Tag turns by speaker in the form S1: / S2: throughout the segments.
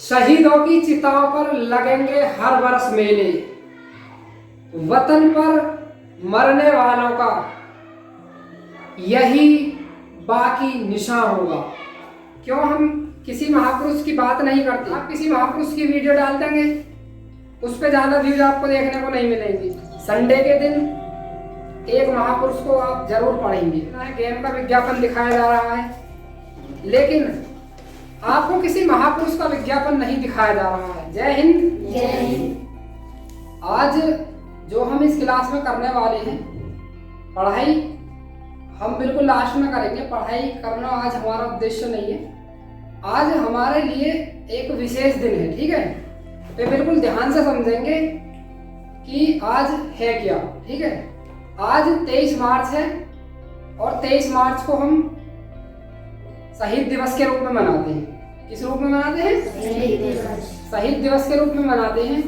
S1: शहीदों की चिताओं पर लगेंगे हर वर्ष मेले, वतन पर मरने वालों का यही बाकी निशान होगा। क्यों हम किसी महापुरुष की बात नहीं करते? आप किसी महापुरुष की वीडियो डाल देंगे, उस पर ज़्यादा व्यूज आपको देखने को नहीं मिलेंगे। संडे के दिन एक महापुरुष को आप जरूर पढ़ेंगे। गेम का विज्ञापन दिखाया जा रहा है, लेकिन आपको किसी महापुरुष का विज्ञापन नहीं दिखाया जा रहा है। जय हिंद।
S2: जय हिंद।
S1: आज जो हम इस क्लास में करने वाले हैं, पढ़ाई हम बिल्कुल लास्ट में करेंगे। पढ़ाई करना आज हमारा उद्देश्य नहीं है। आज हमारे लिए एक विशेष दिन है, ठीक है? तो बिल्कुल ध्यान से समझेंगे कि आज है क्या, ठीक है? आज 23 मार्च है और 23 मार्च को हम शहीद दिवस के रूप में मनाते हैं। किस रूप में मनाते हैं? शहीद दिवस के रूप में मनाते हैं।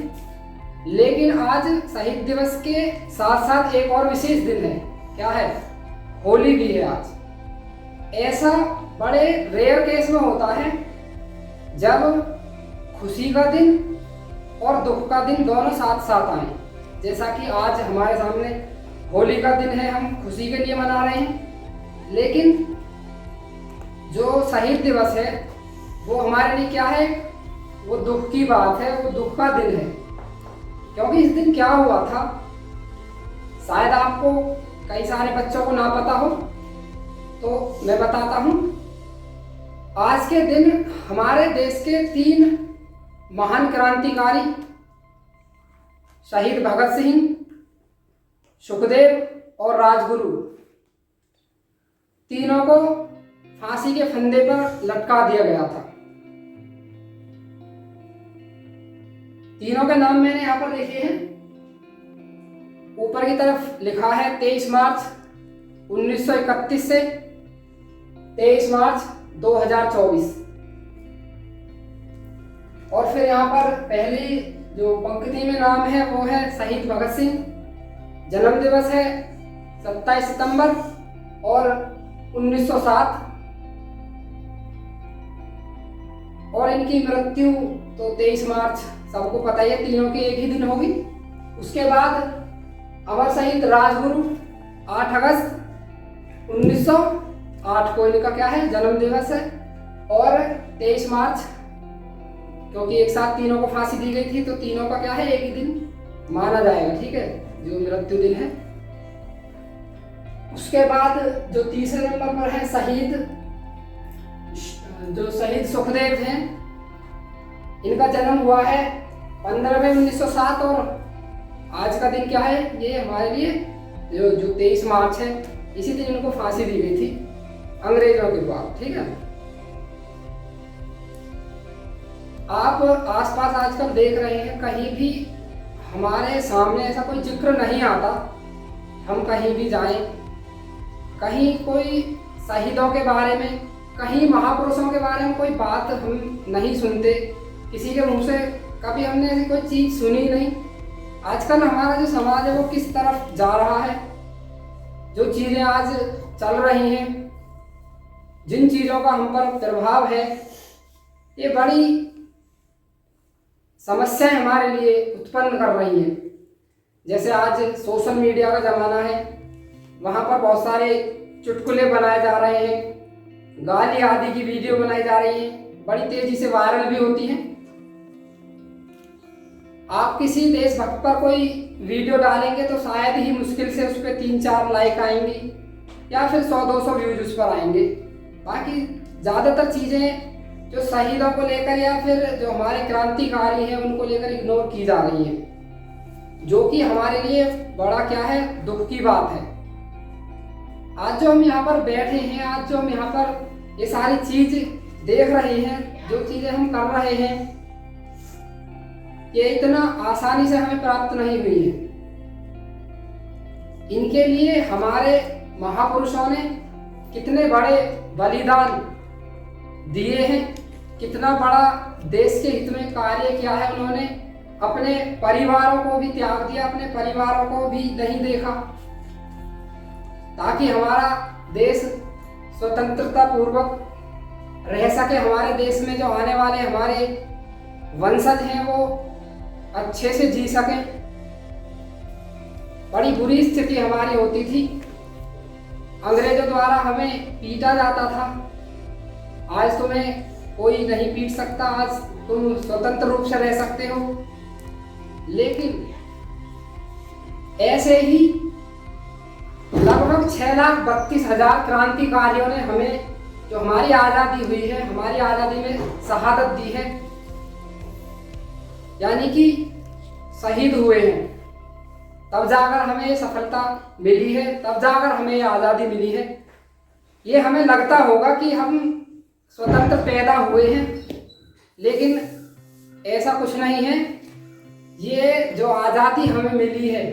S1: लेकिन आज शहीद दिवस के साथ साथ एक और विशेष दिन है। क्या है? होली भी है आज। ऐसा बड़े रेयर केस में होता है जब खुशी का दिन और दुख का दिन दोनों साथ साथ आए। जैसा कि आज हमारे सामने होली का दिन है, हम खुशी के लिए मना रहे हैं। लेकिन जो शहीद दिवस है वो हमारे लिए क्या है? वो दुख की बात है, वो दुख का दिन है। क्योंकि इस दिन क्या हुआ था, शायद आपको कई सारे बच्चों को ना पता हो, तो मैं बताता हूँ। आज के दिन हमारे देश के 3 महान क्रांतिकारी शहीद भगत सिंह, सुखदेव और राजगुरु, तीनों को फांसी के फंदे पर लटका दिया गया था। तीनों के नाम मैंने यहाँ पर लिखे हैं। ऊपर की तरफ लिखा है 23 मार्च 1931 से 23 मार्च 2024। और फिर यहाँ पर पहली जो पंक्ति में नाम है वो है शहीद भगत सिंह। जन्म दिवस है 27 सितंबर और 1907। और इनकी मृत्यु तो 23 मार्च, सबको पता ही है, तीनों की एक ही दिन होगी। उसके बाद अमर शहीद राजगुरु 8 अगस्त 1908 को इनका क्या है? जन्म दिवस है। और 23 मार्च, क्योंकि एक साथ तीनों को फांसी दी गई थी, तो तीनों का क्या है? एक ही दिन माना जाएगा, ठीक है, जो मृत्यु दिन है। उसके बाद जो तीसरे नंबर पर है शहीद सुखदेव हैं। इनका जन्म हुआ है 15 मई 1907 और आज का दिन क्या है? ये हमारे लिए जो 23 मार्च है, इसी दिन इनको फांसी दी गई थी अंग्रेजों के द्वारा, ठीक है? आप आसपास आजकल देख रहे हैं, कहीं भी हमारे सामने ऐसा कोई जिक्र नहीं आता। हम कहीं भी जाएं, कहीं कोई शहीदों के बारे में, कहीं महापुरुषों के बारे में कोई बात हम नहीं सुनते। किसी के मुंह से कभी हमने ऐसी कोई चीज़ सुनी नहीं। आजकल हमारा जो समाज है वो किस तरफ जा रहा है, जो चीज़ें आज चल रही हैं, जिन चीज़ों का हम पर प्रभाव है, ये बड़ी समस्याएं हमारे लिए उत्पन्न कर रही हैं। जैसे आज सोशल मीडिया का ज़माना है, वहाँ पर बहुत सारे चुटकुले बनाए जा रहे हैं, गाली आदि की वीडियो बनाई जा रही है, बड़ी तेजी से वायरल भी होती हैं। आप किसी देशभक्त पर कोई वीडियो डालेंगे तो शायद ही मुश्किल से उस पर 3-4 लाइक आएंगी या फिर 100-200 व्यूज उस पर आएंगे। बाकी ज़्यादातर चीज़ें जो शहीदों को लेकर या फिर जो हमारे क्रांतिकारी हैं उनको लेकर इग्नोर की जा रही हैं, जो कि हमारे लिए बड़ा क्या है? दुख की बात है। आज जो हम यहाँ पर बैठे हैं, आज जो हम यहाँ पर ये सारी चीज देख रहे हैं, जो चीजें हम कर रहे हैं, ये इतना आसानी से हमें प्राप्त नहीं हुई है। इनके लिए हमारे महापुरुषों ने कितने बड़े बलिदान दिए हैं, कितना बड़ा देश के हित में कार्य किया है उन्होंने। अपने परिवारों को भी त्याग दिया, अपने परिवारों को भी नहीं देखा, ताकि हमारा देश स्वतंत्रता पूर्वक रह सके। हमारे देश में जो आने वाले हमारे वंशज हैं वो अच्छे से जी सकें। बड़ी बुरी स्थिति हमारी होती थी, अंग्रेजों द्वारा हमें पीटा जाता था। आज तुम्हें कोई नहीं पीट सकता, आज तुम स्वतंत्र रूप से रह सकते हो। लेकिन ऐसे ही लगभग 6,32,000 क्रांतिकारियों ने हमें, जो हमारी आज़ादी हुई है, हमारी आज़ादी में शहादत दी है, यानी कि शहीद हुए हैं, तब जाकर हमें ये सफलता मिली है, तब जाकर हमें ये आज़ादी मिली है। ये हमें लगता होगा कि हम स्वतंत्र पैदा हुए हैं, लेकिन ऐसा कुछ नहीं है। ये जो आज़ादी हमें मिली है,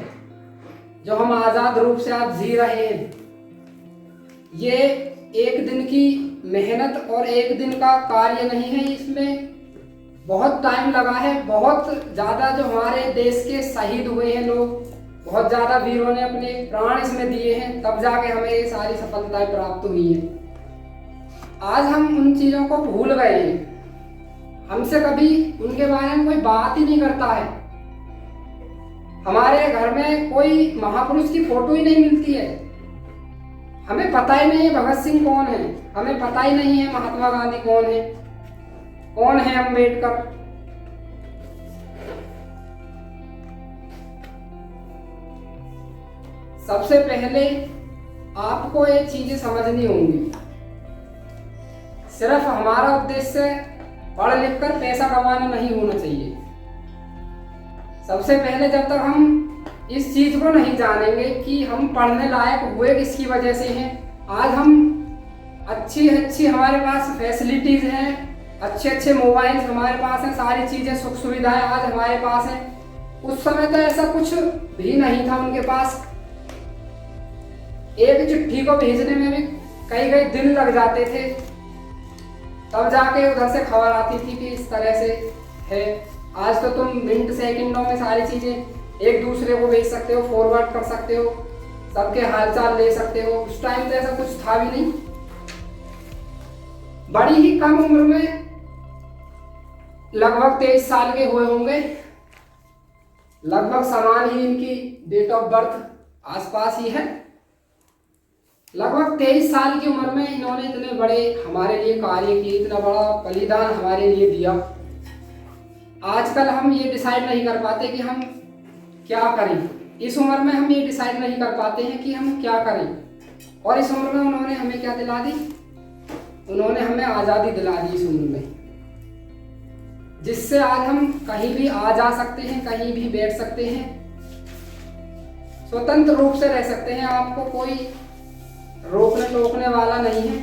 S1: जो हम आज़ाद रूप से आज जी रहे हैं, ये एक दिन की मेहनत और एक दिन का कार्य नहीं है। इसमें बहुत टाइम लगा है, बहुत ज़्यादा जो हमारे देश के शहीद हुए हैं लोग, बहुत ज़्यादा वीरों ने अपने प्राण इसमें दिए हैं, तब जाके हमें ये सारी सफलताएं प्राप्त हुई हैं। आज हम उन चीज़ों को भूल गए हैं, हमसे कभी उनके बारे में कोई बात ही नहीं करता है। हमारे घर में कोई महापुरुष की फोटो ही नहीं मिलती है। हमें पता ही नहीं है भगत सिंह कौन है, हमें पता ही नहीं है महात्मा गांधी कौन है अम्बेडकर। सबसे पहले आपको ये चीजें समझनी होंगी। सिर्फ हमारा उद्देश्य पढ़ लिख कर पैसा कमाना नहीं होना चाहिए। सबसे पहले जब तक हम इस चीज को नहीं जानेंगे कि हम पढ़ने लायक हुए किसकी वजह से हैं, आज हम अच्छी हमारे पास फैसिलिटीज हैं, अच्छे मोबाइल्स हमारे पास हैं, सारी चीजें सुख सुविधाएं आज हमारे पास हैं। उस समय तो ऐसा कुछ भी नहीं था उनके पास। एक चिट्ठी को भेजने में भी कई दिन लग जाते थे, तब जाके उधर से खबर आती थी कि इस तरह से है। आज तो तुम मिनट सेकंडों में सारी चीजें एक दूसरे को भेज सकते हो, फॉरवर्ड कर सकते हो, सबके हालचाल ले सकते हो। उस टाइम तो ऐसा कुछ था भी नहीं। बड़ी ही कम उम्र में लगभग 23 साल के हुए होंगे, लगभग समान ही इनकी डेट ऑफ बर्थ आसपास ही है। लगभग 23 साल की उम्र में इन्होंने इतने बड़े हमारे लिए कार्य किए, इतना बड़ा बलिदान हमारे लिए दिया। आजकल हम ये डिसाइड नहीं कर पाते कि हम क्या करें। इस उम्र में हम ये डिसाइड नहीं कर पाते हैं कि हम क्या करें। और इस उम्र में उन्होंने हमें क्या दिला दी? उन्होंने हमें आज़ादी दिला दी इस उम्र में, जिससे आज हम कहीं भी आ जा सकते हैं, कहीं भी बैठ सकते हैं, स्वतंत्र रूप से रह सकते हैं। आपको कोई रोकने टोकने वाला नहीं है।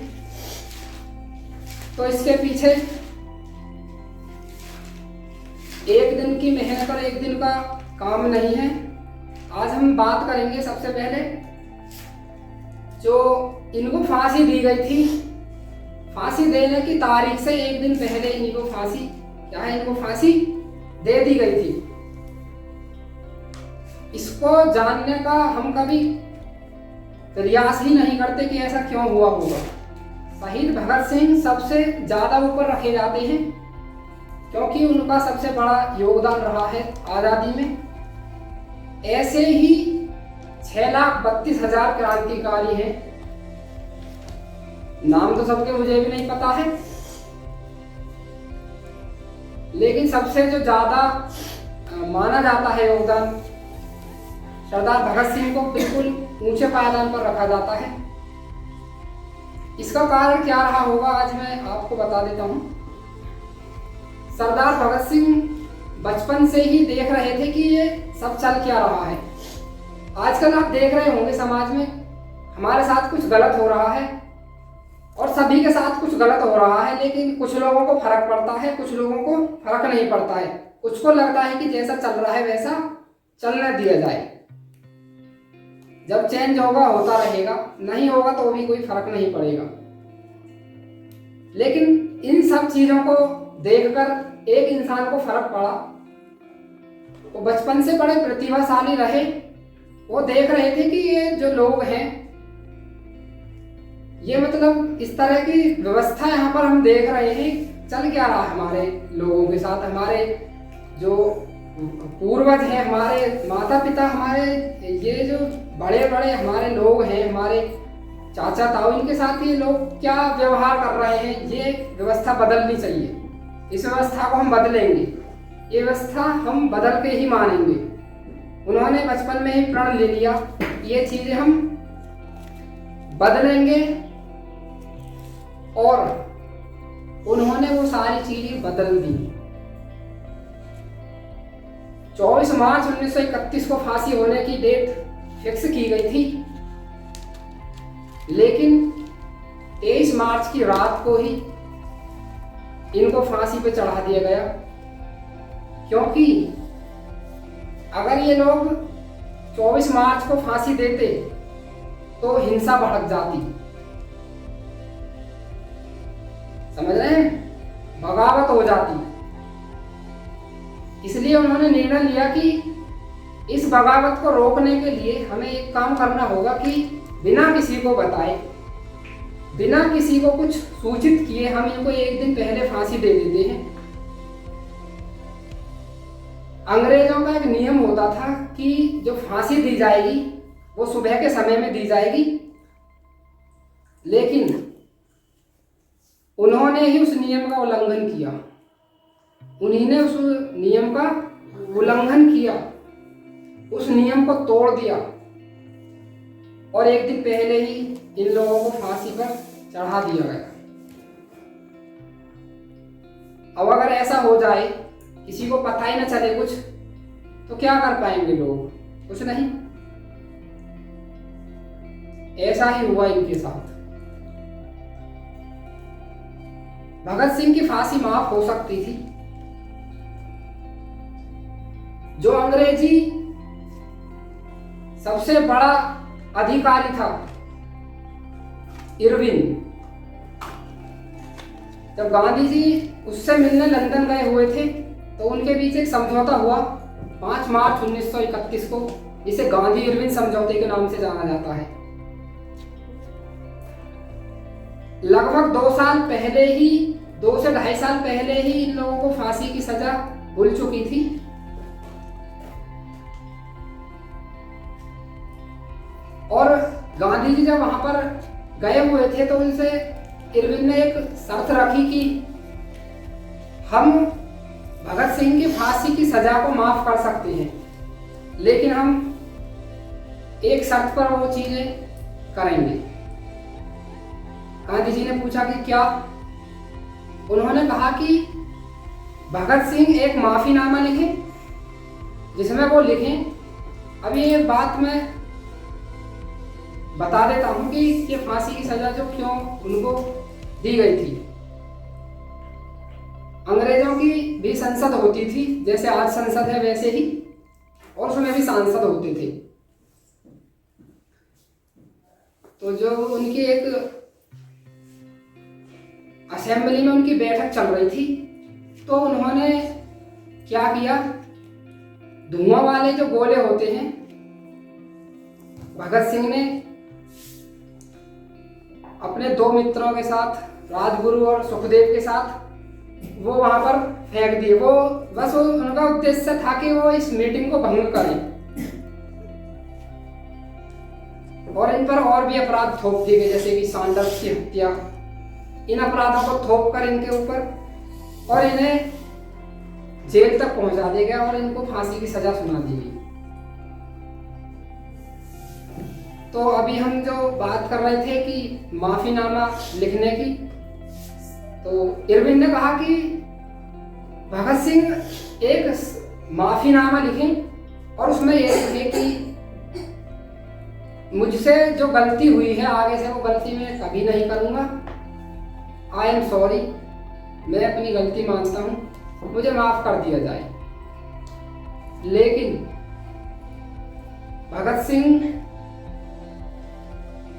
S1: तो इसके पीछे एक दिन की मेहनत और एक दिन का काम नहीं है। आज हम बात करेंगे सबसे पहले जो इनको फांसी दी गई थी। फांसी देने की तारीख से एक दिन पहले इनको फांसी दे दी गई थी। इसको जानने का हम कभी प्रयास ही नहीं करते कि ऐसा क्यों हुआ होगा। शहीद भगत सिंह सबसे ज्यादा ऊपर रखे जाते हैं, क्योंकि उनका सबसे बड़ा योगदान रहा है आज़ादी में। ऐसे ही 6,32,000 क्रांतिकारी हैं, नाम तो सबके मुझे भी नहीं पता है, लेकिन सबसे जो ज्यादा माना जाता है योगदान, सरदार भगत सिंह को बिल्कुल ऊंचे पायदान पर रखा जाता है। इसका कारण क्या रहा होगा आज मैं आपको बता देता हूं। सरदार भगत सिंह बचपन से ही देख रहे थे कि ये सब चल क्या रहा है। आजकल आप देख रहे होंगे समाज में हमारे साथ कुछ गलत हो रहा है और सभी के साथ कुछ गलत हो रहा है, लेकिन कुछ लोगों को फर्क पड़ता है, कुछ लोगों को फर्क नहीं पड़ता है। कुछ को लगता है कि जैसा चल रहा है वैसा चलने दिया जाए, जब चेंज होगा होता रहेगा, नहीं होगा तो भी कोई फर्क नहीं पड़ेगा। लेकिन इन सब चीजों को देखकर एक इंसान को फर्क पड़ा। वो बचपन से बड़े प्रतिभाशाली रहे। वो देख रहे थे कि ये जो लोग हैं, ये मतलब इस तरह की व्यवस्था यहाँ पर हम देख रहे हैं, चल क्या रहा है हमारे लोगों के साथ। हमारे जो पूर्वज हैं, हमारे माता पिता, हमारे ये जो बड़े बड़े हमारे लोग हैं, हमारे चाचा ताऊ, इनके साथ ये लोग क्या व्यवहार कर रहे हैं, ये व्यवस्था बदलनी चाहिए। इस व्यवस्था को हम बदलेंगे, ये व्यवस्था हम बदल के ही मानेंगे। उन्होंने बचपन में ही प्रण ले लिया, ये चीजें हम बदलेंगे और उन्होंने वो सारी चीजें बदल दी। 24 मार्च 1931 को फांसी होने की डेट फिक्स की गई थी, लेकिन 23 मार्च की रात को ही इनको फांसी पे चढ़ा दिया गया, क्योंकि अगर ये लोग 24 मार्च को फांसी देते तो हिंसा भड़क जाती, समझ रहे हैं, बगावत हो जाती। इसलिए उन्होंने निर्णय लिया कि इस बगावत को रोकने के लिए हमें एक काम करना होगा कि बिना किसी को बताए, बिना किसी को कुछ सूचित किए हम इनको एक दिन पहले फांसी दे देते हैं। अंग्रेजों का एक नियम होता था कि जो फांसी दी जाएगी वो सुबह के समय में दी जाएगी, लेकिन उन्होंने ही उस नियम का उल्लंघन किया। उन्हीं ने उस नियम का उल्लंघन किया, उस नियम को तोड़ दिया और एक दिन पहले ही इन लोगों को फांसी पर चढ़ा दिया गया। अब अगर ऐसा हो जाए, किसी को पता ही न चले कुछ, तो क्या कर पाएंगे लोग? कुछ नहीं। ऐसा ही हुआ इनके साथ। भगत सिंह की फांसी माफ हो सकती थी। जो अंग्रेजी सबसे बड़ा अधिकारी था, इरविन, जब गांधी जी उससे मिलने लंदन गए हुए थे तो उनके बीच एक समझौता हुआ 5 मार्च 1931 को, जिसे गांधी इरविन समझौते के नाम से जाना जाता है। लगभग 2 साल पहले ही, 2 से 2.5 साल पहले ही इन लोगों को फांसी की सजा मिल चुकी थी। और गांधी जी जब वहां पर गए हुए थे तो उनसे इरविन ने एक शर्त रखी कि हम भगत सिंह की फांसी की सजा को माफ कर सकते हैं, लेकिन हम एक शर्त पर वो चीजें करेंगे। गांधी जी ने पूछा कि क्या? उन्होंने कहा कि भगत सिंह एक माफीनामा लिखें, जिसमें वो लिखें, अभी ये बात मैं बता देता हूं कि ये फांसी की सजा जो क्यों उनको दी गई थी। अंग्रेजों की भी संसद होती थी, जैसे आज संसद है वैसे ही, और उसमें भी सांसद होते थे। तो जो उनकी एक असेंबली में उनकी बैठक चल रही थी, तो उन्होंने क्या किया, धुआं वाले जो गोले होते हैं, भगत सिंह ने अपने 2 मित्रों के साथ, राजगुरु और सुखदेव के साथ, वो वहां पर फेंक दिए। वो बस उनका उद्देश्य था कि वो इस मीटिंग को भंग करें और इन पर और भी अपराध थोप दिए गए, जैसे कि सैंडर्स की हत्या। इन अपराधों को थोप कर इनके ऊपर और इन्हें जेल तक पहुंचा दिया गया और इनको फांसी की सजा सुना दी गई। तो अभी हम जो बात कर रहे थे कि माफीनामा लिखने की, तो इरविन ने कहा कि भगत सिंह एक माफीनामा लिखें और उसमें यह लिखे कि मुझसे जो गलती हुई है आगे से वो गलती मैं कभी नहीं करूंगा, आई एम सॉरी, मैं अपनी गलती मानता हूं, मुझे माफ कर दिया जाए। लेकिन भगत सिंह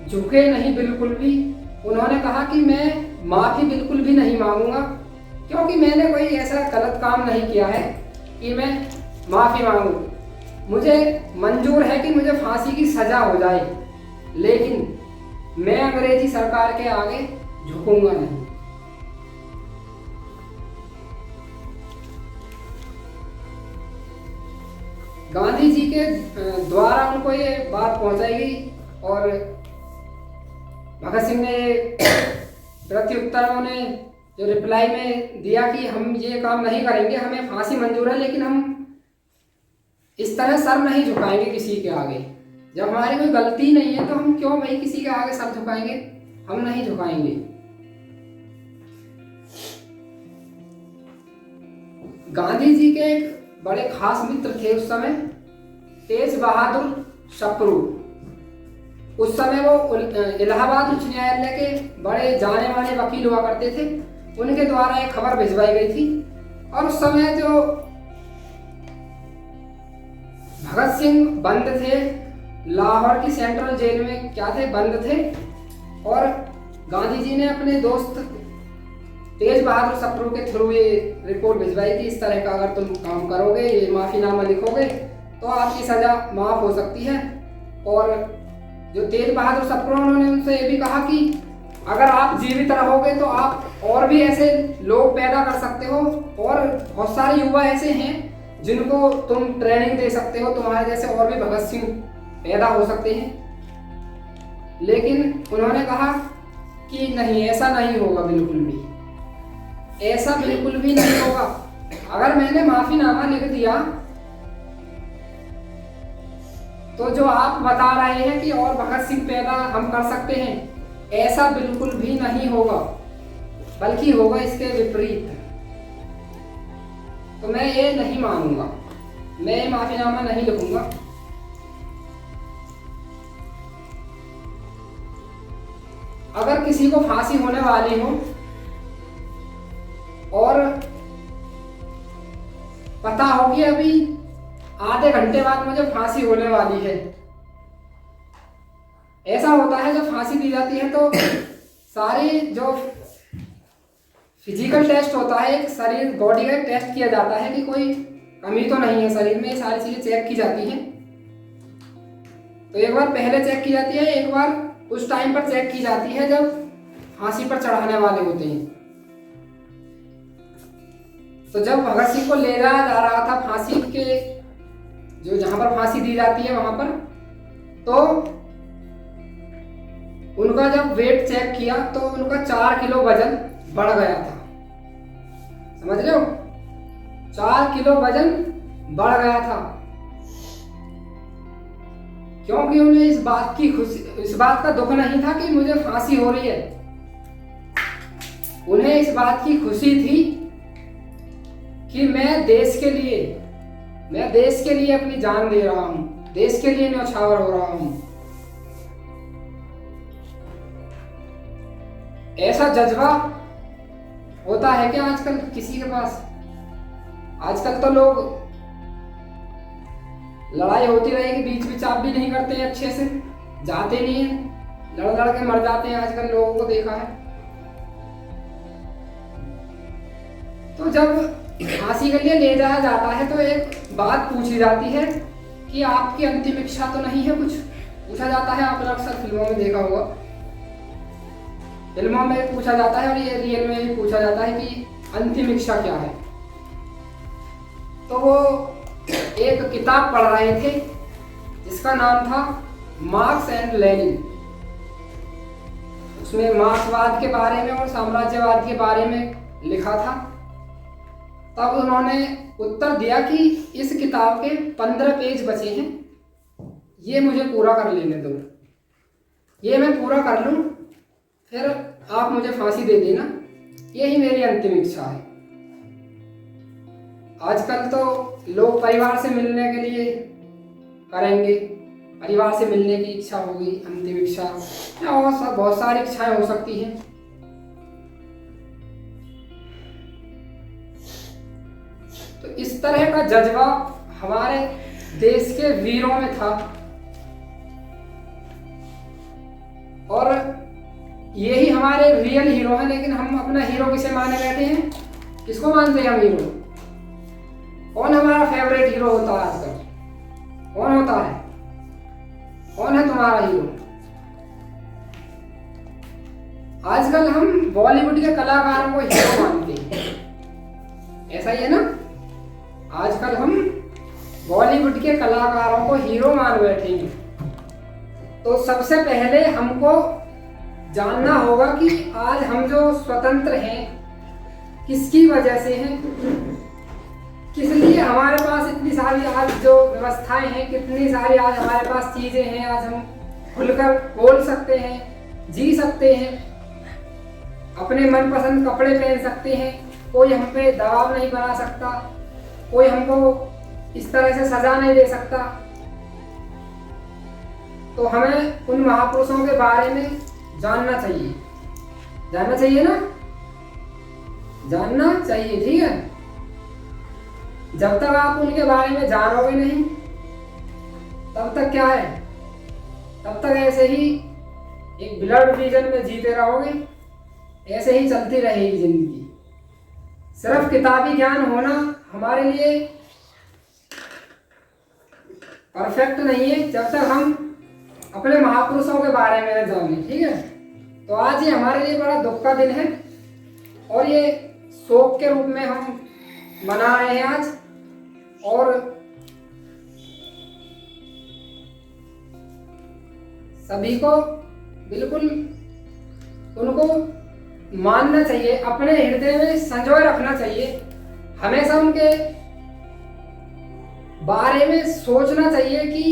S1: झुके नहीं बिल्कुल भी। उन्होंने कहा कि मैं माफी बिल्कुल भी नहीं मांगूंगा, क्योंकि मैंने कोई ऐसा गलत काम नहीं किया है कि मैं माफी मांगूं। मुझे मंजूर है कि मुझे फांसी की सजा हो जाए, लेकिन मैं अंग्रेजी सरकार के आगे झुकूंगा नहीं। गांधी जी के द्वारा उनको ये बात पहुंचाई गई और भगत सिंह ने प्रत्युत्तर में जो रिप्लाई में दिया कि हम ये काम नहीं करेंगे, हमें फांसी मंजूर है, लेकिन हम इस तरह सर नहीं झुकाएंगे किसी के आगे। जब हमारी कोई गलती नहीं है तो हम क्यों भाई किसी के आगे सर झुकाएंगे, हम नहीं झुकाएंगे। गांधी जी के एक बड़े खास मित्र थे उस समय, तेज बहादुर सप्रू। उस समय वो इलाहाबाद उच्च न्यायालय के बड़े जाने माने वकील हुआ करते थे। उनके द्वारा एक खबर भिजवाई गई थी और उस समय जो भगत सिंह बंद थे, लाहौर की सेंट्रल जेल में क्या थे, बंद थे। और गांधी जी ने अपने दोस्त तेज बहादुर सप्रू के थ्रू ये रिपोर्ट भिजवाई कि इस तरह का अगर तुम काम करोगे, ये माफीनामा लिखोगे तो आपकी सजा माफ हो सकती है। और जो तेज बहादुर सप्रू, उन्होंने उनसे ये भी कहा कि अगर आप जीवित रहोगे तो आप और भी ऐसे लोग पैदा कर सकते हो और बहुत सारे युवा ऐसे हैं जिनको तुम ट्रेनिंग दे सकते हो, तुम्हारे जैसे और भी भगत सिंह पैदा हो सकते हैं। लेकिन उन्होंने कहा कि नहीं, ऐसा नहीं होगा, बिल्कुल भी ऐसा बिल्कुल भी नहीं होगा। अगर मैंने माफीनामा लिख दिया तो जो आप बता रहे हैं कि और भगत सिंह पैदा हम कर सकते हैं, ऐसा बिल्कुल भी नहीं होगा, बल्कि होगा इसके विपरीत। तो मैं ये नहीं मानूंगा, मैं माफीनामा नहीं लिखूंगा। अगर किसी को फांसी होने वाली हो और पता हो कि अभी आधे घंटे बाद मुझे फांसी होने वाली है, ऐसा होता है जब फांसी दी जाती है तो सारी जो फिजिकल टेस्ट होता है, एक शरीर बॉडी का टेस्ट किया जाता है कि कोई कमी तो नहीं है शरीर में, ये सारी चीजें चेक की जाती हैं। तो एक बार पहले चेक की जाती है, एक बार उस टाइम पर चेक की जाती है जब फांसी पर चढ़ाने वाले होते हैं। तो जब भगत सिंह को ले जाया जा रहा था फांसी के जो जहां पर फांसी दी जाती है वहां पर, तो उनका जब वेट चेक किया तो उनका 4 किलो वजन बढ़ गया था। समझ रहे हो, 4 किलो वजन बढ़ गया था, क्योंकि उन्हें इस बात का दुख नहीं था कि मुझे फांसी हो रही है। उन्हें इस बात की खुशी थी कि मैं देश के लिए अपनी जान दे रहा हूं, देश के लिए न्यौछावर हो रहा हूं। ऐसा जज्बा होता है कि आजकल किसी के पास? आजकल तो लोग लड़ाई होती रहेगी, बीच बीच आप भी नहीं करते हैं, अच्छे से जाते नहीं है, लड़ के मर जाते हैं आजकल, लोगों को देखा है। तो जब फांसी के लिए ले जाया जाता है तो एक बात पूछी जाती है कि आपकी अंतिम इच्छा तो नहीं है, कुछ पूछा जाता है। आपने अक्सर फिल्मों में देखा होगा, फिल्मों में पूछा जाता है और ये रियल में भी पूछा जाता है कि अंतिम इच्छा क्या है। तो वो एक किताब पढ़ रहे थे जिसका नाम था मार्क्स एंड लेनिन। उसमें मार्क्सवाद के बारे में और साम्राज्यवाद के बारे में लिखा था। तब उन्होंने उत्तर दिया कि इस किताब के 15 पेज बचे हैं, ये मुझे पूरा कर लेने दो, ये मैं पूरा कर लूं, फिर आप मुझे फांसी दे देना, यही मेरी अंतिम इच्छा है। आजकल तो लोग परिवार से मिलने के लिए करेंगे, परिवार से मिलने की इच्छा होगी, अंतिम इच्छा, और बहुत सारी इच्छाएं हो सकती हैं। तो इस तरह का जज्बा हमारे देश के वीरों में था और यही हमारे रियल हीरो हैं। लेकिन हम अपना हीरो किसे माने बैठे हैं? किसको मानते हैं हम हीरो? कौन हमारा फेवरेट हीरो होता है आजकल? कौन होता है? कौन है तुम्हारा हीरो? आजकल हम बॉलीवुड के कलाकारों को हीरो मानते हैं, ऐसा ही है ना? आजकल हम बॉलीवुड के कलाकारों को हीरो मान बैठे हैं, तो सबसे पहले हमको जानना होगा कि आज हम जो स्वतंत्र हैं किसकी वजह से हैं, किस लिए हमारे पास इतनी सारी आज जो व्यवस्थाएं हैं, कितनी सारी आज हमारे पास चीज़ें हैं, आज हम खुलकर बोल सकते हैं, जी सकते हैं, अपने मनपसंद कपड़े पहन सकते हैं, कोई हम पे दबाव नहीं बना सकता, कोई हमको इस तरह से सजा नहीं दे सकता। तो हमें उन महापुरुषों के बारे में जानना चाहिए, जानना चाहिए ना, जानना चाहिए, ठीक है। जब तक आप उनके बारे में जानोगे नहीं तब तक क्या है, तब तक ऐसे ही एक ब्लड विजन में जीते रहोगे, ऐसे ही चलती रहेगी जिंदगी। सिर्फ किताबी ज्ञान होना हमारे लिए परफेक्ट नहीं है जब तक हम अपने महापुरुषों के बारे में न जाने, ठीक है। तो आज ये हमारे लिए बड़ा दुख का दिन है और ये शोक के रूप में हम मना रहे हैं आज। और सभी को बिल्कुल उनको मानना चाहिए, अपने हृदय में संजोए रखना चाहिए, हमेशा उनके बारे में सोचना चाहिए कि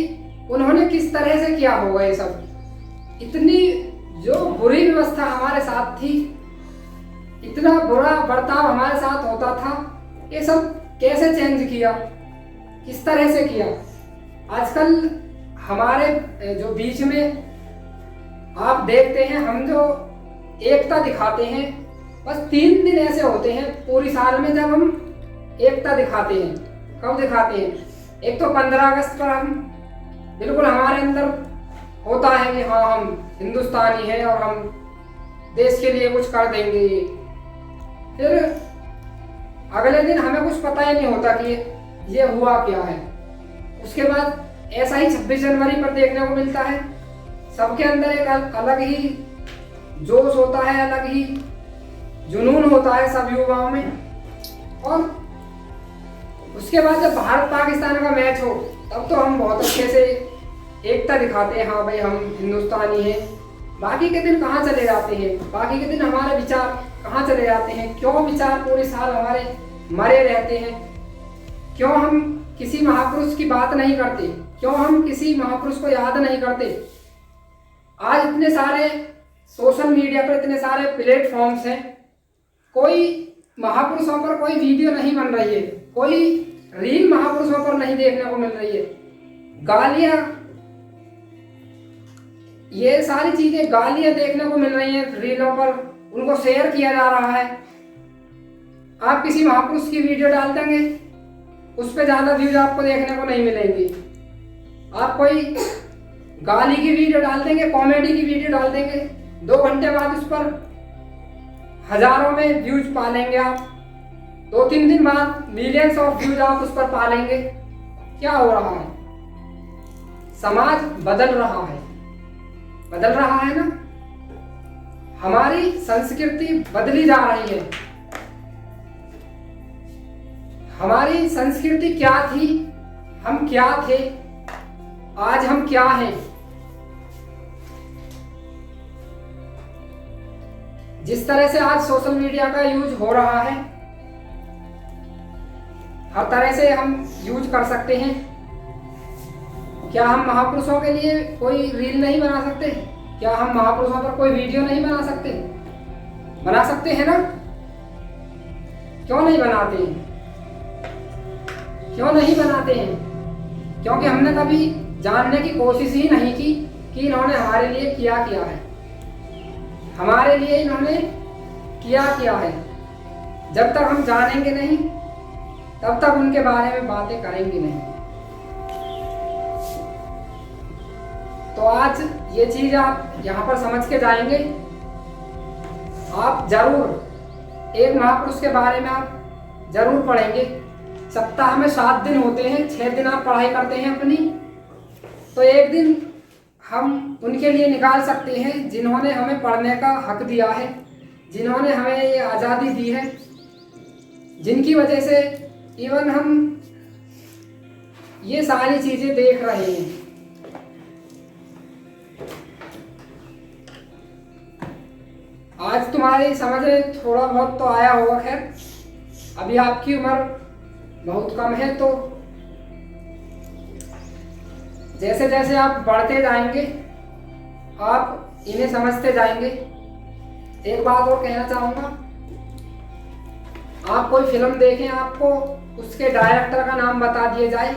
S1: उन्होंने किस तरह से किया होगा ये सब। इतनी जो बुरी व्यवस्था हमारे साथ थी, इतना बुरा बर्ताव हमारे साथ होता था, ये सब कैसे चेंज किया, किस तरह से किया। आजकल हमारे जो बीच में आप देखते हैं, हम जो एकता दिखाते हैं, बस 3 दिन ऐसे होते हैं पूरी साल में जब हम एकता दिखाते हैं। कब दिखाते हैं? एक तो 15 अगस्त पर हम बिल्कुल हमारे अंदर होता है कि हाँ हम हिंदुस्तानी हैं और हम देश के लिए कुछ कर देंगे। फिर अगले दिन हमें कुछ पता ही नहीं होता कि ये हुआ क्या है। उसके बाद ऐसा ही 26 जनवरी पर देखने को मिलता है, सबके अंदर एक अलग ही जोश होता है, अलग ही जुनून होता है सब युवाओं में। और उसके बाद जब भारत पाकिस्तान का मैच हो तब तो हम बहुत अच्छे से एकता दिखाते हैं, हाँ भाई हम हिंदुस्तानी हैं। बाकी के दिन कहाँ चले जाते हैं, बाकी के दिन हमारे विचार कहाँ चले जाते हैं, क्यों विचार पूरे साल हमारे मरे रहते हैं, क्यों हम किसी महापुरुष की बात नहीं करते, क्यों हम किसी महापुरुष को याद नहीं करते। आज इतने सारे सोशल मीडिया पर इतने सारे प्लेटफॉर्म्स हैं, कोई महापुरुषों पर कोई वीडियो नहीं बन रही है, कोई रील महापुरुषों पर नहीं देखने को मिल रही है। गालियां, ये सारी चीजें गालियां देखने को मिल रही हैं रीलों पर, उनको शेयर किया जा रहा है। आप किसी महापुरुष की वीडियो डाल देंगे, उस पर ज्यादा व्यूज आपको देखने को नहीं मिलेंगे। आप कोई गाली की वीडियो डाल देंगे, कॉमेडी की वीडियो डाल देंगे, 2 घंटे बाद उस पर हजारों में व्यूज पा लेंगे आप, 2-3 दिन बाद मिलियंस ऑफ व्यूज आप उस पर पा लेंगे। क्या हो रहा है? समाज बदल रहा है, बदल रहा है ना। हमारी संस्कृति बदली जा रही है। हमारी संस्कृति क्या थी, हम क्या थे, आज हम क्या हैं। जिस तरह से आज सोशल मीडिया का यूज हो रहा है, हर तरह से हम यूज कर सकते हैं। क्या हम महापुरुषों के लिए कोई रील नहीं बना सकते? क्या हम महापुरुषों पर कोई वीडियो नहीं बना सकते? बना सकते हैं ना। क्यों नहीं बनाते हैं? क्यों नहीं बनाते हैं? क्योंकि हमने कभी जानने की कोशिश ही नहीं की कि इन्होंने हमारे लिए क्या किया है, हमारे लिए इन्होंने क्या किया है। जब तक हम जानेंगे नहीं तब तक उनके बारे में बातें करेंगे नहीं। तो आज ये चीज आप यहाँ पर समझ के जाएंगे। आप जरूर एक महापुरुष के बारे में आप जरूर पढ़ेंगे। सप्ताह में 7 दिन होते हैं, 6 दिन आप पढ़ाई करते हैं अपनी, तो एक दिन हम उनके लिए निकाल सकते हैं जिन्होंने हमें पढ़ने का हक दिया है, जिन्होंने हमें ये आज़ादी दी है, जिनकी वजह से इवन हम ये सारी चीजें देख रहे हैं। आज तुम्हारी समझ में थोड़ा बहुत तो आया होगा। खैर अभी आपकी उम्र बहुत कम है, तो जैसे जैसे आप बढ़ते जाएंगे आप इन्हें समझते जाएंगे। एक बात और कहना चाहूँगा, आप कोई फिल्म देखें, आपको उसके डायरेक्टर का नाम बता दिया जाए,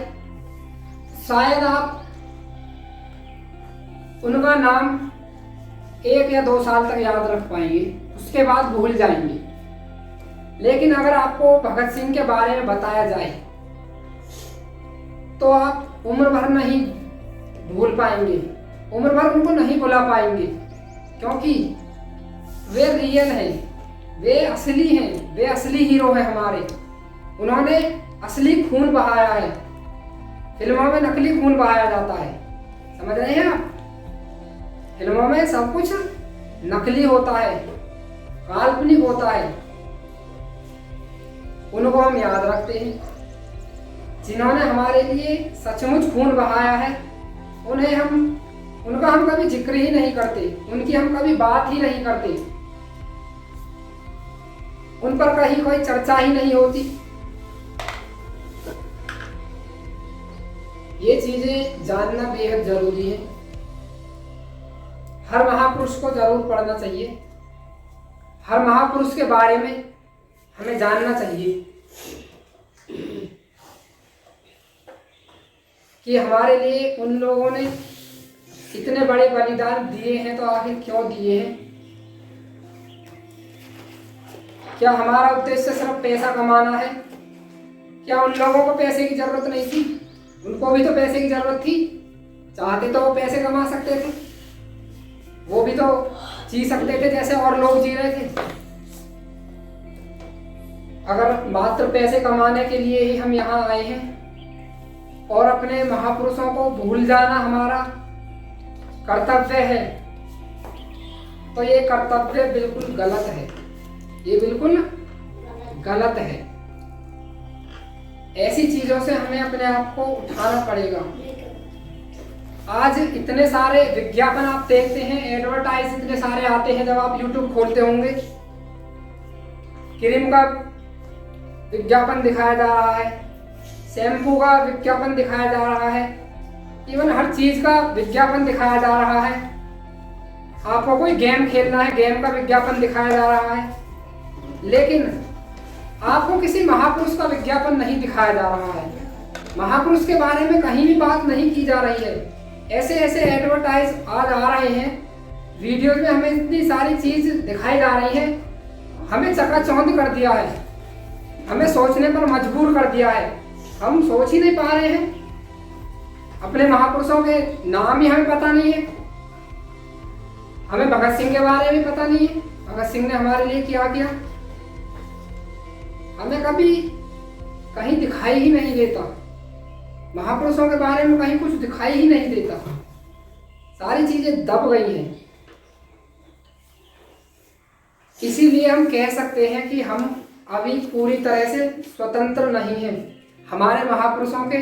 S1: शायद आप उनका नाम 1 या 2 साल तक याद रख पाएंगे, उसके बाद भूल जाएंगे। लेकिन अगर आपको भगत सिंह के बारे में बताया जाए तो आप उम्र भर नहीं भूल पाएंगे, उम्र भर उनको नहीं भुला पाएंगे, क्योंकि वे रियल हैं, वे असली हैं, वे असली हीरो हैं हमारे। उन्होंने असली खून बहाया है, फिल्मों में नकली खून बहाया जाता है, समझ रहे हैं आप? फिल्मों में सब कुछ नकली होता है, काल्पनिक होता है। उनको हम याद रखते हैं, जिन्होंने हमारे लिए सचमुच खून बहाया है, उनका हम कभी जिक्र ही नहीं करते, उनकी हम कभी बात ही नहीं करते, उन पर कहीं कोई चर्चा ही नहीं होती। ये चीजें जानना बेहद जरूरी है। हर महापुरुष को जरूर पढ़ना चाहिए, हर महापुरुष के बारे में हमें जानना चाहिए कि हमारे लिए उन लोगों ने इतने बड़े बलिदान दिए हैं, तो आखिर क्यों दिए हैं? क्या हमारा उद्देश्य सिर्फ पैसा कमाना है? क्या उन लोगों को पैसे की जरूरत नहीं थी? उनको भी तो पैसे की जरूरत थी, चाहते तो वो पैसे कमा सकते थे, वो भी तो जी सकते थे जैसे और लोग जी रहे थे। अगर मात्र पैसे कमाने के लिए ही हम यहाँ आए हैं और अपने महापुरुषों को भूल जाना हमारा कर्तव्य है, तो ये कर्तव्य बिल्कुल गलत है, ये बिल्कुल गलत है। ऐसी चीजों से हमें अपने आप को उठाना पड़ेगा। आज इतने सारे विज्ञापन आप देखते हैं, एडवर्टाइज इतने सारे आते हैं, जब आप YouTube खोलते होंगे, क्रीम का विज्ञापन दिखाया जा रहा है, शैम्पू का विज्ञापन दिखाया जा रहा है, इवन हर चीज का विज्ञापन दिखाया जा रहा है। आपको कोई गेम खेलना है, गेम का विज्ञापन दिखाया जा रहा है, लेकिन आपको किसी महापुरुष का विज्ञापन नहीं दिखाया जा रहा है। महापुरुष के बारे में कहीं भी बात नहीं की जा रही है। ऐसे ऐसे एडवर्टाइज आज आ रहे हैं, वीडियोज में हमें इतनी सारी चीज दिखाई जा रही है, हमें चकाचौंध कर दिया है, हमें सोचने पर मजबूर कर दिया है। हम सोच ही नहीं पा रहे हैं, अपने महापुरुषों के नाम ही हमें पता नहीं है। हमें भगत सिंह के बारे में पता नहीं है, भगत सिंह ने हमारे लिए क्या किया, हमें कभी कहीं दिखाई ही नहीं देता। महापुरुषों के बारे में कहीं कुछ दिखाई ही नहीं देता, सारी चीजें दब गई हैं। इसीलिए हम कह सकते हैं कि हम अभी पूरी तरह से स्वतंत्र नहीं हैं। हमारे महापुरुषों के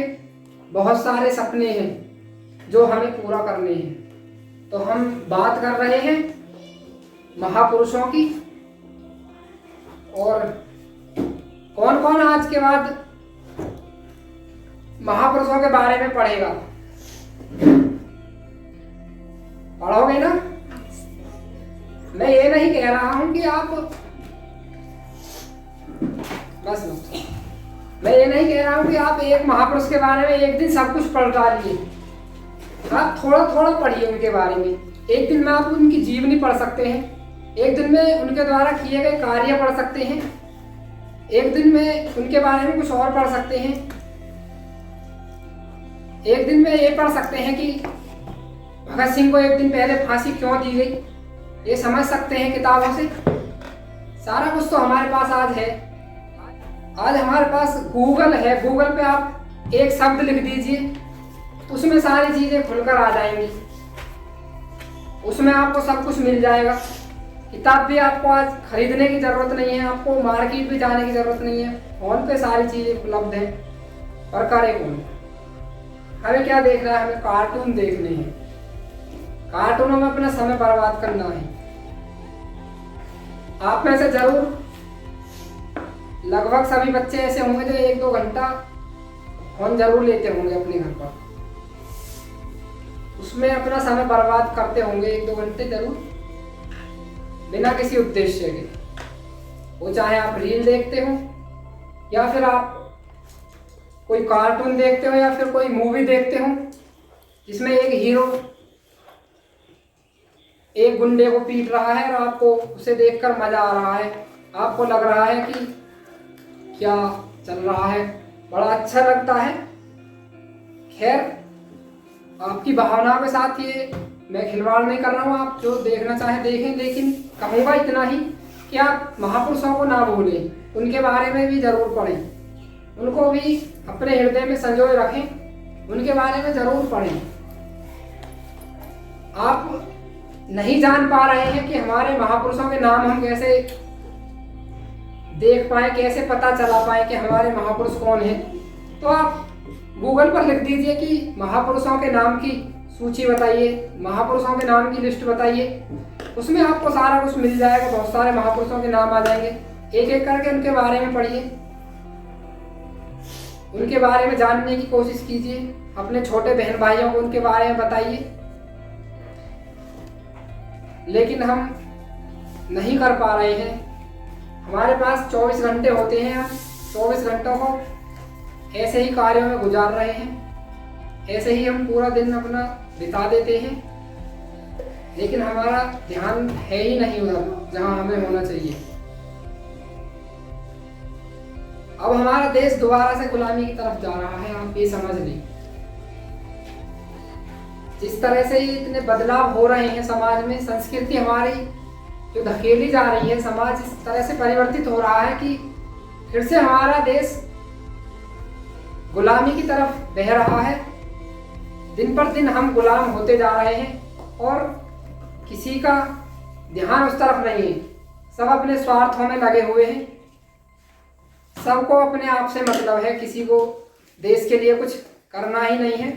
S1: बहुत सारे सपने हैं जो हमें पूरा करने हैं। तो हम बात कर रहे हैं महापुरुषों की, और कौन कौन आज के बाद महापुरुषों के बारे में पढ़ेगा? पढ़ोगे ना? मैं ये नहीं कह रहा हूं कि आप बस मैं ये नहीं कह रहा हूं कि आप एक महापुरुष के बारे में एक दिन सब कुछ पढ़ डालिए। आप थोड़ा थोड़ा पढ़िए उनके बारे में। एक दिन में आप उनकी जीवनी पढ़ सकते हैं, एक दिन में उनके द्वारा किए गए कार्य पढ़ सकते हैं, एक दिन में उनके बारे में कुछ और पढ़ सकते हैं, एक दिन में ये पढ़ सकते हैं कि भगत सिंह को एक दिन पहले फांसी क्यों दी गई, ये समझ सकते हैं किताबों से। सारा कुछ तो हमारे पास आज है। आज हमारे पास गूगल है, गूगल पे आप एक शब्द लिख दीजिए, उसमें सारी चीजें खुलकर आ जाएंगी, उसमें आपको सब कुछ मिल जाएगा। किताब भी आपको आज खरीदने की जरूरत नहीं है, आपको मार्केट भी जाने की जरूरत नहीं है, फोन पे सारी चीजें उपलब्ध है। पर करे कौन? हमें क्या देखना है, हमें कार्टून देखने हैं। कार्टूनों में अपना समय बर्बाद करना है। आप में से जरूर लगभग सभी बच्चे ऐसे होंगे जो 1-2 घंटा फोन जरूर लेते होंगे अपने घर पर, उसमें अपना समय बर्बाद करते होंगे 1-2 घंटे जरूर, बिना किसी उद्देश्य के। वो चाहे आप रील देखते हो, या फिर आप कोई कार्टून देखते हो, या फिर कोई मूवी देखते हो जिसमें एक हीरो एक गुंडे को पीट रहा है और आपको उसे देखकर मजा आ रहा है, आपको लग रहा है कि क्या चल रहा है, बड़ा अच्छा लगता है। खैर, आपकी भावनाओं के साथ ये मैं खिलवाड़ नहीं कर रहा हूँ, आप जो देखना चाहें देखें, लेकिन कहूँगा इतना ही कि आप महापुरुषों को ना भूलें, उनके बारे में भी जरूर पढ़ें, उनको भी अपने हृदय में संजोए रखें, उनके बारे में जरूर पढ़ें। आप नहीं जान पा रहे हैं कि हमारे महापुरुषों के नाम हम कैसे देख पाए, कैसे पता चला पाए कि हमारे महापुरुष कौन हैं, तो आप गूगल पर लिख दीजिए कि महापुरुषों के नाम की सूची बताइए, महापुरुषों के नाम की लिस्ट बताइए, उसमें आपको सारा कुछ मिल जाएगा। बहुत सारे महापुरुषों के नाम आ जाएंगे, एक एक करके उनके बारे में पढ़िए, उनके बारे में जानने की कोशिश कीजिए, अपने छोटे बहन भाइयों को उनके बारे में बताइए। लेकिन हम नहीं कर पा रहे हैं। हमारे पास 24 घंटे होते हैं, हम 24 घंटों को ऐसे ही कार्यों में गुजार रहे हैं, ऐसे ही हम पूरा दिन अपना बिता देते हैं, लेकिन हमारा ध्यान है ही नहीं उधर जहां हमें होना चाहिए। अब हमारा देश दोबारा से गुलामी की तरफ जा रहा है, आप ये समझ लें। जिस तरह से इतने बदलाव हो रहे हैं समाज में, संस्कृति हमारी जो धकेली जा रही है, समाज इस तरह से परिवर्तित हो रहा है कि फिर से हमारा देश गुलामी की तरफ बह रहा है। दिन पर दिन हम गुलाम होते जा रहे हैं और किसी का ध्यान उस तरफ नहीं है। सब अपने स्वार्थों में लगे हुए हैं, सबको अपने आप से मतलब है, किसी को देश के लिए कुछ करना ही नहीं है,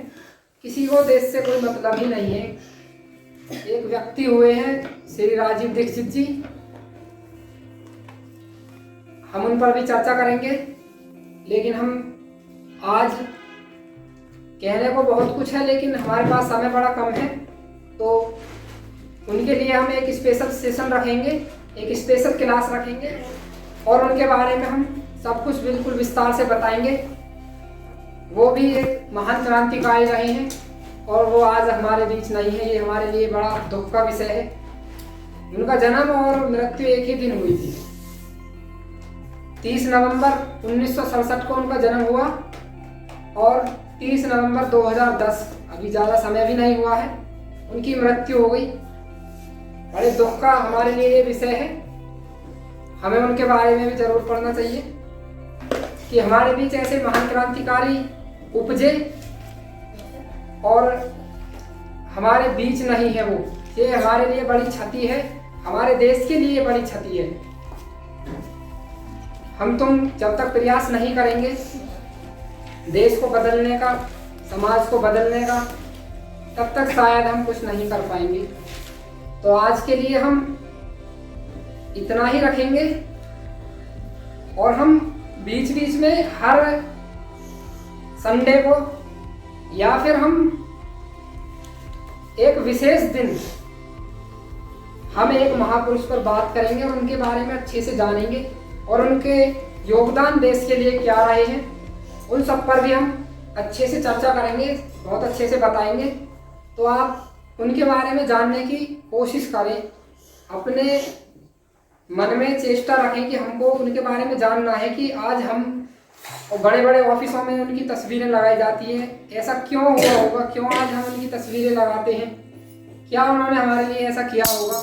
S1: किसी को देश से कोई मतलब ही नहीं है। एक व्यक्ति हुए हैं श्री राजीव दीक्षित जी, हम उन पर भी चर्चा करेंगे, लेकिन हम आज कहने को बहुत कुछ है, लेकिन हमारे पास समय बड़ा कम है, तो उनके लिए हम एक स्पेशल सेशन रखेंगे, एक स्पेशल क्लास रखेंगे और उनके बारे में हम सब कुछ बिल्कुल विस्तार से बताएंगे। वो भी एक महान क्रांतिकारी रहे हैं और वो आज हमारे बीच नहीं है, ये हमारे लिए बड़ा दुख का विषय है। उनका जन्म और मृत्यु एक ही दिन हुई थी, 30 नवंबर 1967 को उनका जन्म हुआ और 30 नवंबर 2010, अभी ज़्यादा समय भी नहीं हुआ है, उनकी मृत्यु हो गई। बड़े दुख का हमारे लिए ये विषय है, हमें उनके बारे में भी जरूर पढ़ना चाहिए कि हमारे बीच ऐसे महान क्रांतिकारी उपजे और हमारे बीच नहीं है वो, ये हमारे लिए बड़ी क्षति है, हमारे देश के लिए बड़ी क्षति है। हम तुम जब तक प्रयास नहीं करेंगे देश को बदलने का, समाज को बदलने का, तब तक शायद हम कुछ नहीं कर पाएंगे। तो आज के लिए हम इतना ही रखेंगे और हम बीच बीच में हर संडे को या फिर हम एक विशेष दिन हम एक महापुरुष पर बात करेंगे और उनके बारे में अच्छे से जानेंगे और उनके योगदान देश के लिए क्या रहे हैं, उन सब पर भी हम अच्छे से चर्चा करेंगे, बहुत अच्छे से बताएंगे। तो आप उनके बारे में जानने की कोशिश करें, अपने मन में चेष्टा रखें कि हमको उनके बारे में जानना है कि आज हम बड़े बड़े ऑफिसों में उनकी तस्वीरें लगाई जाती हैं, ऐसा क्यों हुआ होगा, क्यों आज हम उनकी तस्वीरें लगाते हैं, क्या उन्होंने हमारे लिए ऐसा किया होगा।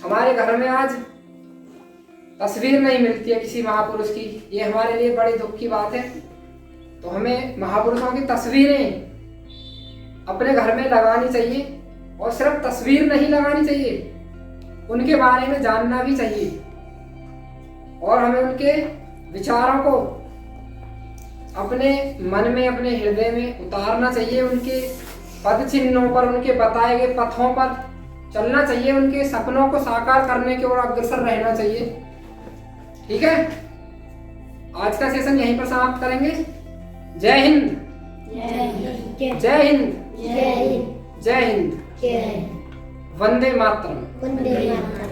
S1: हमारे घर में आज तस्वीर नहीं मिलती है किसी महापुरुष की, ये हमारे लिए बड़ी दुख की बात है। तो हमें महापुरुषों की तस्वीरें अपने घर में लगानी चाहिए और सिर्फ तस्वीर नहीं लगानी चाहिए, उनके बारे में जानना भी चाहिए और हमें उनके विचारों को अपने मन में, अपने हृदय में उतारना चाहिए। उनके पद चिन्हों पर, उनके बताए गए पथों पर चलना चाहिए, उनके सपनों को साकार करने की ओर अग्रसर रहना चाहिए। ठीक है, आज का सेशन यहीं पर समाप्त करेंगे। जय हिंद,
S2: जय हिंद,
S1: जय हिंद,
S2: जय हिंद,
S1: जय हिंद,
S2: जय हिंद।
S1: वंदे मातरम।
S2: वंदे मातरम।